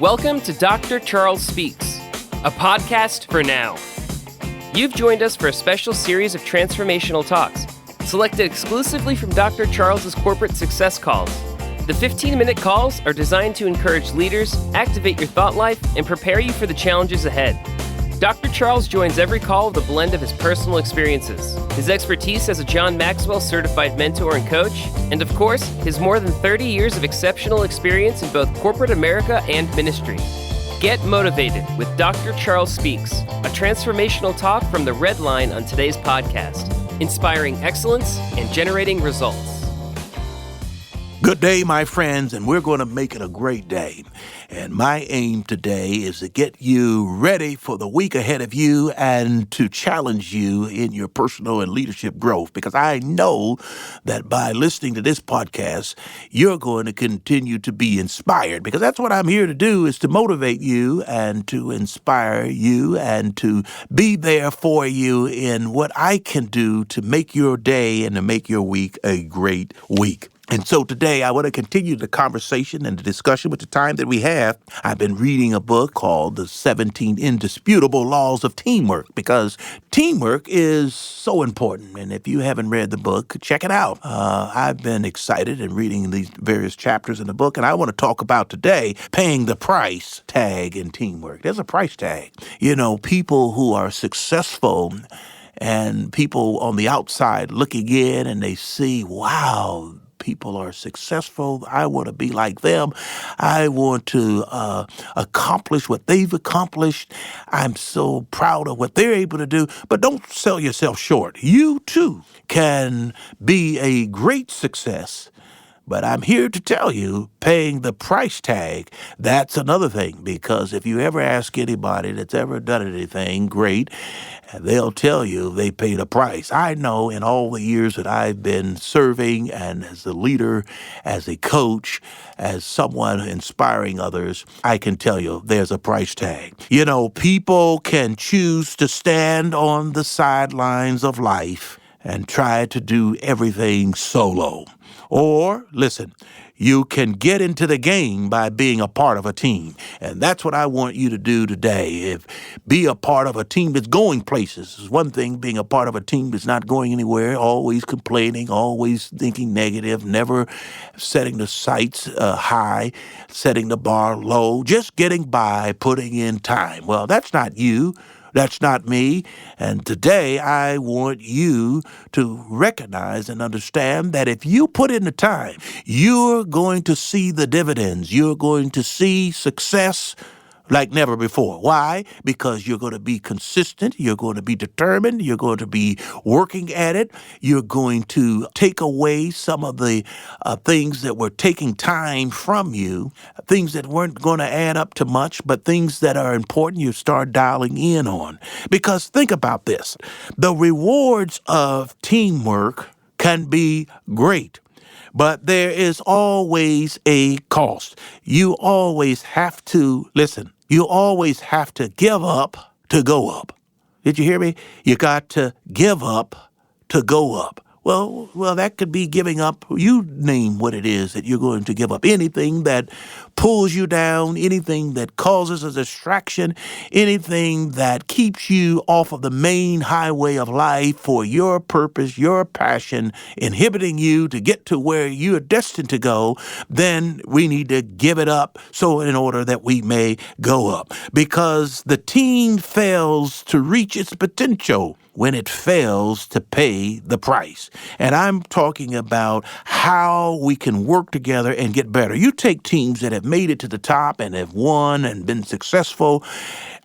Welcome to Dr. Charles Speaks, a podcast for now. You've joined us for a special series of transformational talks, selected exclusively from Dr. Charles's corporate success calls. The 15-minute calls are designed to encourage leaders, activate your thought life, and prepare you for the challenges ahead. Dr. Charles joins every call with a blend of his personal experiences, his expertise as a John Maxwell certified mentor and coach, and of course, his more than 30 years of exceptional experience in both corporate America and ministry. Get motivated with Dr. Charles Speaks, a transformational talk from the Red Line on today's podcast, inspiring excellence and generating results. Good day, my friends, and we're going to make it a great day. And my aim today is to get you ready for the week ahead of you and to challenge you in your personal and leadership growth, because I know that by listening to this podcast, you're going to continue to be inspired, because that's what I'm here to do, is to motivate you and to inspire you and to be there for you in what I can do to make your day and to make your week a great week. And so today I want to continue the conversation and the discussion with the time that we have. I've been reading a book called The 17 Indisputable Laws of Teamwork, because teamwork is so important. And if you haven't read the book, check it out. I've been excited in reading these various chapters in the book, and I want to talk about today paying the price tag in teamwork. There's a price tag. You know, people who are successful and people on the outside looking in and they see, wow, people are successful. I want to be like them. I want to accomplish what they've accomplished. I'm so proud of what they're able to do. But don't sell yourself short. You, too, can be a great success. But I'm here to tell you, paying the price tag, that's another thing. Because if you ever ask anybody that's ever done anything great, they'll tell you they paid a price. I know in all the years that I've been serving and as a leader, as a coach, as someone inspiring others, I can tell you there's a price tag. You know, people can choose to stand on the sidelines of life and try to do everything solo. Or, listen, you can get into the game by being a part of a team. And that's what I want you to do today. Be a part of a team that's going places. It's one thing being a part of a team that's not going anywhere, always complaining, always thinking negative, never setting the sights high, setting the bar low, just getting by, putting in time. Well, that's not you. That's not me. And today I want you to recognize and understand that if you put in the time, you're going to see the dividends. You're going to see success like never before. Why? Because you're going to be consistent. You're going to be determined. You're going to be working at it. You're going to take away some of the things that were taking time from you, things that weren't going to add up to much, but things that are important you start dialing in on. Because think about this. The rewards of teamwork can be great. But there is always a cost. You always have to, listen, you always have to give up to go up. Did you hear me? You got to give up to go up. Well, that could be giving up. You name what it is that you're going to give up. Anything that pulls you down, anything that causes a distraction, anything that keeps you off of the main highway of life for your purpose, your passion, inhibiting you to get to where you're destined to go, then we need to give it up so in order that we may go up. Because the team fails to reach its potential when it fails to pay the price. And I'm talking about how we can work together and get better. You take teams that have made it to the top and have won and been successful,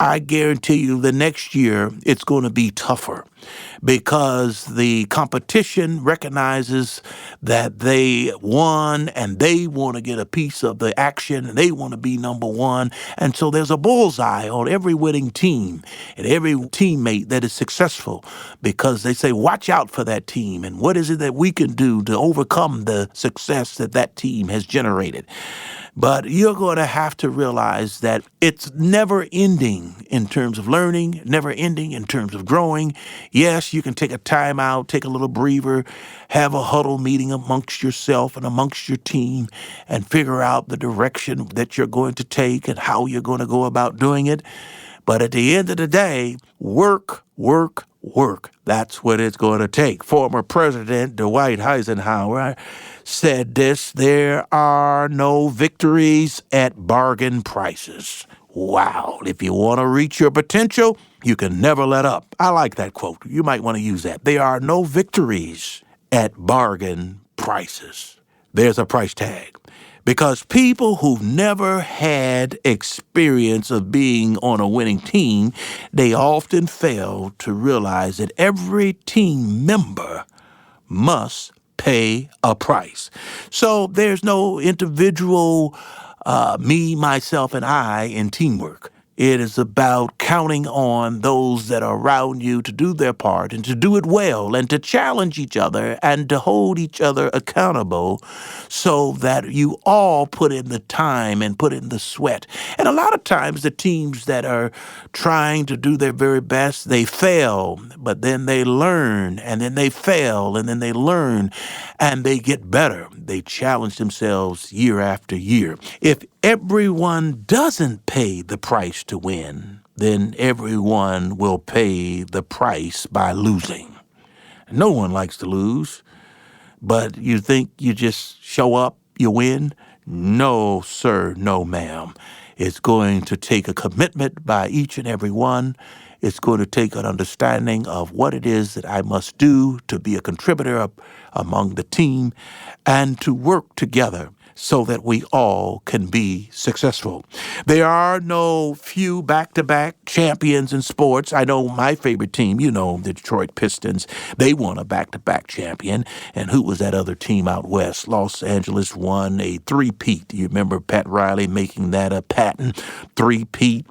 I guarantee you the next year it's going to be tougher because the competition recognizes that they won and they want to get a piece of the action and they want to be number one. And so there's a bullseye on every winning team and every teammate that is successful because they say, watch out for that team. And what is it that we can do to overcome the success that that team has generated? But you're going to have to realize that it's never ending in terms of learning, never ending in terms of growing. Yes, you can take a time out, take a little breather, have a huddle meeting amongst yourself and amongst your team and figure out the direction that you're going to take and how you're going to go about doing it. But at the end of the day, work, work, work. That's what it's going to take. Former President Dwight Eisenhower said this: there are no victories at bargain prices. Wow. If you want to reach your potential, you can never let up. I like that quote. You might want to use that. There are no victories at bargain prices. There's a price tag. Because people who've never had experience of being on a winning team, they often fail to realize that every team member must pay a price. So there's no individual me, myself, and I in teamwork. It is about counting on those that are around you to do their part and to do it well and to challenge each other and to hold each other accountable so that you all put in the time and put in the sweat. And a lot of times the teams that are trying to do their very best, they fail, but then they learn, and then they fail, and then they learn, and they get better. They challenge themselves year after year. If everyone doesn't pay the price to win, then everyone will pay the price by losing. No one likes to lose, but you think you just show up, you win? No, sir, no, ma'am. It's going to take a commitment by each and every one. It's going to take an understanding of what it is that I must do to be a contributor among the team and to work together so that we all can be successful. There are no few back-to-back champions in sports. I know my favorite team, the Detroit Pistons, they won a back-to-back champion. And who was that other team out west? Los Angeles won a three-peat. You remember Pat Riley making that a patent, three-peat?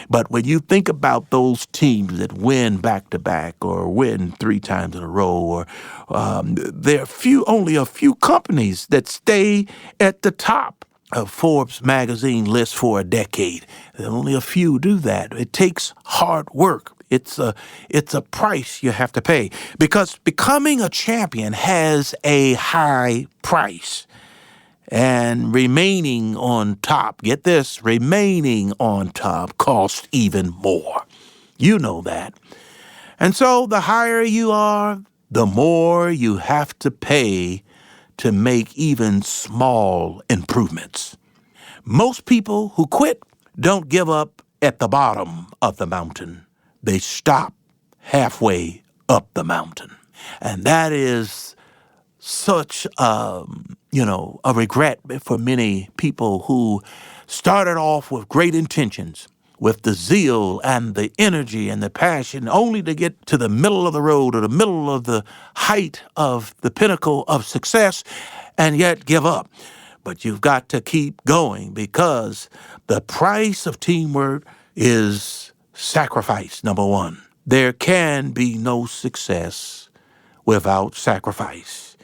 But when you think about those teams that win back-to-back or win 3 times in a row, or there are only a few companies that stay at the top of Forbes magazine list for a decade. Only a few do that. It takes hard work. It's a price you have to pay because becoming a champion has a high price. And remaining on top, get this, remaining on top costs even more. You know that. And so the higher you are, the more you have to pay to make even small improvements. Most people who quit don't give up at the bottom of the mountain. They stop halfway up the mountain. And that is such a regret for many people who started off with great intentions, with the zeal and the energy and the passion, only to get to the middle of the road or the middle of the height of the pinnacle of success and yet give up. But you've got to keep going because the price of teamwork is sacrifice, number one. There can be no success without sacrifice.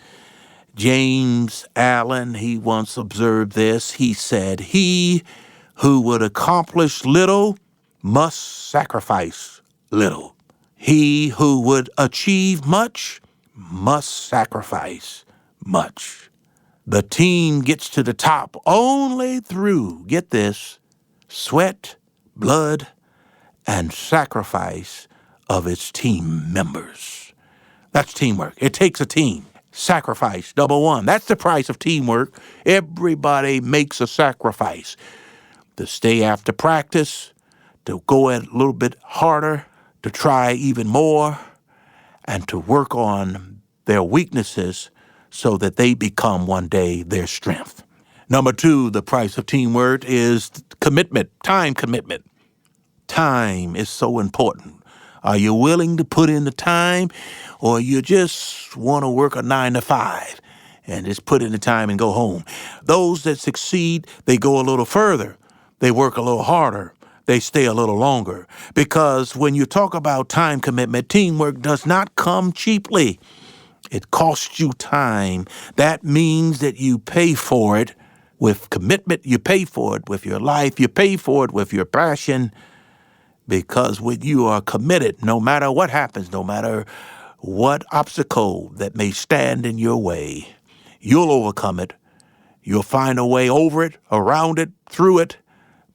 James Allen, he once observed this. He said, "He who would accomplish little must sacrifice little. He who would achieve much must sacrifice much." The team gets to the top only through, get this, sweat, blood, and sacrifice of its team members. That's teamwork. It takes a team. Sacrifice, number one. That's the price of teamwork. Everybody makes a sacrifice. To stay after practice, to go a little bit harder, to try even more, and to work on their weaknesses so that they become one day their strength. Number two, the price of teamwork is commitment, time commitment. Time is so important. Are you willing to put in the time, or you just want to work a 9 to 5 and just put in the time and go home? Those that succeed, they go a little further. They work a little harder. They stay a little longer. Because when you talk about time commitment, teamwork does not come cheaply. It costs you time. That means that you pay for it with commitment. You pay for it with your life. You pay for it with your passion, Because when you are committed, no matter what happens, no matter what obstacle that may stand in your way, you'll overcome it. You'll find a way over it, around it, through it,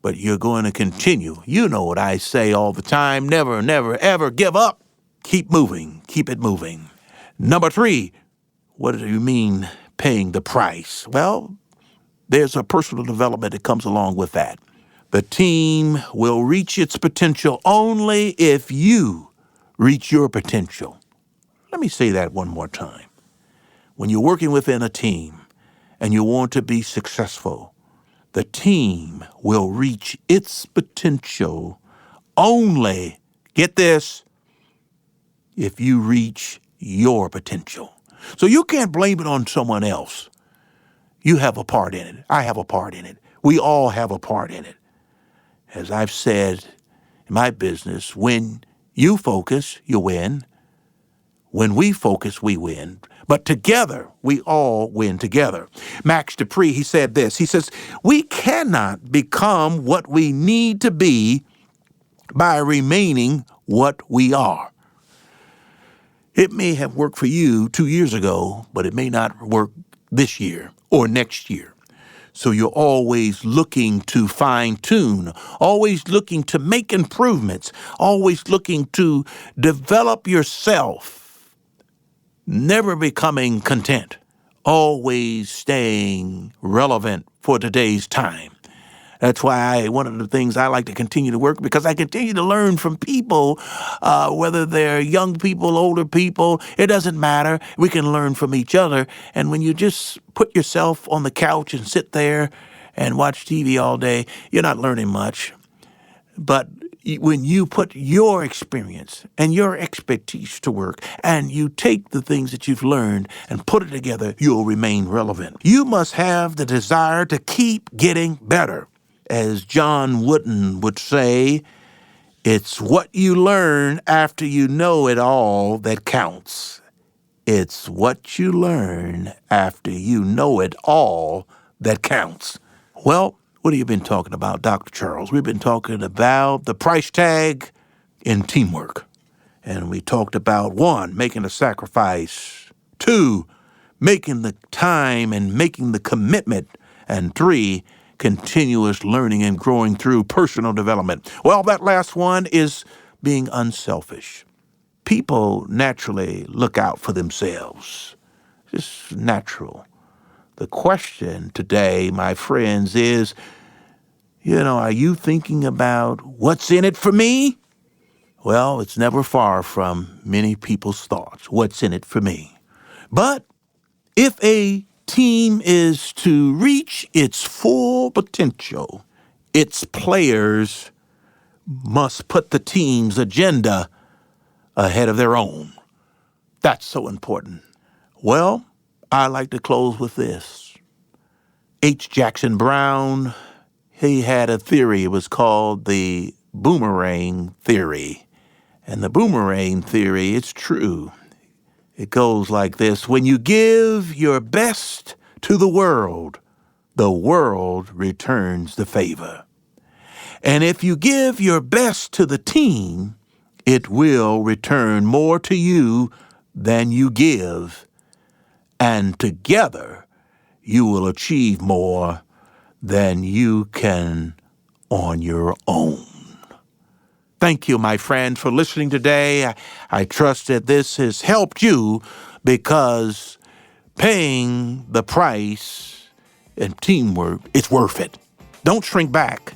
but you're going to continue. You know what I say all the time, never, never, ever give up. Keep moving. Keep it moving. Number 3, what do you mean paying the price? Well, there's a personal development that comes along with that. The team will reach its potential only if you reach your potential. Let me say that one more time. When you're working within a team and you want to be successful, the team will reach its potential only, get this, if you reach your potential. So you can't blame it on someone else. You have a part in it. I have a part in it. We all have a part in it. As I've said in my business, when you focus, you win. When we focus, we win. But together, we all win together. Max Dupree, he said this. He says, we cannot become what we need to be by remaining what we are. It may have worked for you 2 years ago, but it may not work this year or next year. So you're always looking to fine-tune, always looking to make improvements, always looking to develop yourself. Never becoming content, always staying relevant for today's time. That's why one of the things I like to continue to work, because I continue to learn from people, whether they're young people, older people, it doesn't matter. We can learn from each other. And when you just put yourself on the couch and sit there and watch TV all day, you're not learning much. But when you put your experience and your expertise to work and you take the things that you've learned and put it together, you'll remain relevant. You must have the desire to keep getting better. As John Wooden would say, it's what you learn after you know it all that counts. It's what you learn after you know it all that counts. Well, what have you been talking about, Dr. Charles? We've been talking about the price tag in teamwork. And we talked about 1, making a sacrifice, 2, making the time and making the commitment, and 3, continuous learning and growing through personal development. Well, that last one is being unselfish. People naturally look out for themselves. It's natural. The question today, my friends, is, are you thinking about what's in it for me? Well, it's never far from many people's thoughts. What's in it for me? But if a team is to reach its full potential, its players must put the team's agenda ahead of their own. That's so important. Well, I like to close with this. H. Jackson Brown, he had a theory. It was called the boomerang theory. And the boomerang theory, it's true. It goes like this. When you give your best to the world returns the favor. And if you give your best to the team, it will return more to you than you give. And together, you will achieve more than you can on your own. Thank you, my friend, for listening today. I trust that this has helped you, because paying the price and teamwork, it's worth it. Don't shrink back.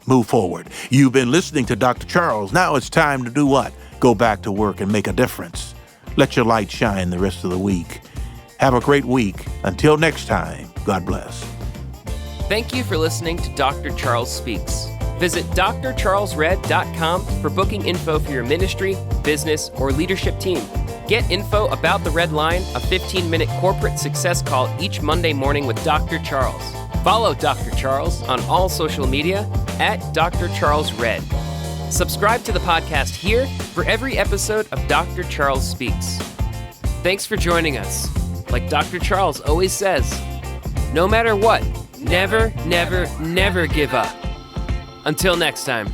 Move forward. You've been listening to Dr. Charles. Now it's time to do what? Go back to work and make a difference. Let your light shine the rest of the week. Have a great week. Until next time, God bless. Thank you for listening to Dr. Charles Speaks. Visit drcharlesred.com for booking info for your ministry, business, or leadership team. Get info about the Red Line, a 15-minute corporate success call each Monday morning with Dr. Charles. Follow Dr. Charles on all social media at Dr. Charles Red. Subscribe to the podcast here for every episode of Dr. Charles Speaks. Thanks for joining us. Like Dr. Charles always says, no matter what, never, never, never give up. Until next time.